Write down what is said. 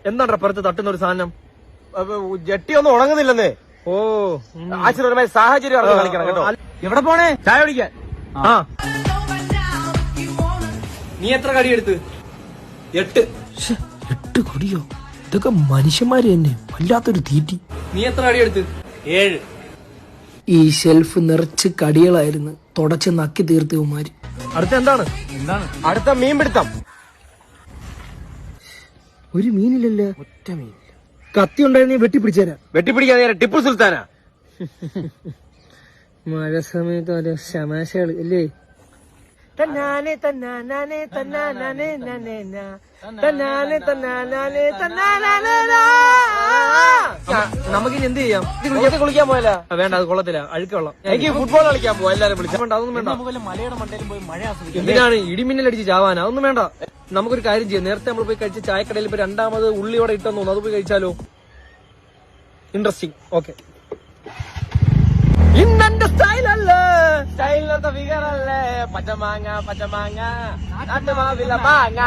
എന്താണ്ടാ പുറത്ത് തട്ടുന്ന ഒരു സാധനം? ജെട്ടി ഒന്നും ഉണങ്ങുന്നില്ലെന്നേ. ഓ, ആശ്ചര്യപരമായ സാഹചര്യം അറിഞ്ഞ് കളിക്കണം കേട്ടോ. എവിടെ പോണേ? ചായ കുടിക്കാൻ. ആ, നീ എത്ര കടിയെടുത്ത്? 8. 8 കടിയോ? ഇതൊക്കെ മനുഷ്യന്മാര് തന്നെ, വല്ലാത്തൊരു തീറ്റി. നീ എത്ര കടിയെടുത്ത്? 7. ഈ ഷെൽഫ് നിറച്ച് കടികളായിരുന്നു, തുടച്ച് നക്കി തീർത്തവന്മാര്. അടുത്ത എന്താണ്? അടുത്ത മീൻ പിടുത്തം. ഒരു മീനില്ലല്ലോ. ഒറ്റ മീൻ. കത്തി ഉണ്ടായിരുന്നെ വെട്ടിപ്പിടിച്ചേരാ. വെട്ടിപ്പിടിക്കാൻ നേരെ ടിപ്പു സുൽത്താനാ. മഴ സമയത്ത് ഓരോ ശമാശകള് അല്ലേ? നമുക്കിനി എന്ത് ചെയ്യാം? കുളിക്കാൻ പോയല്ല? വേണ്ട, അത് കൊള്ളത്തില്ല, അഴുക്ക് വെള്ളം. എനിക്ക് ഫുട്ബോൾ കളിക്കാൻ പോവാ. എല്ലാരും വിളിച്ചു. വേണ്ട, അതൊന്നും വേണ്ട. മലയുടെ മണ്ടയിലും പോയി മഴ ആസ്വദിക്കും. എന്തിനാണ് ഇടിമിന്നലടിച്ച് ചാവാനാ? അതൊന്നും വേണ്ട. നമുക്കൊരു കാര്യം ചെയ്യാം. നേരത്തെ നമ്മൾ പോയി കഴിച്ച ചായക്കടയിൽ ഇപ്പൊ രണ്ടാമത് ഉള്ളിയോടെ ഇട്ടെന്ന് തോന്നുന്നു, അത് പോയി കഴിച്ചാലോ? ഇൻട്രസ്റ്റിംഗ്. ഓക്കെ. ഇന്നെന്റെ സ്റ്റൈലല്ലേ, സ്റ്റൈലിനത്തെ ഫിഗറല്ലേ, പച്ചമാങ്ങ പച്ചമാങ്ങ നാട്ടുമാവില മാങ്ങ.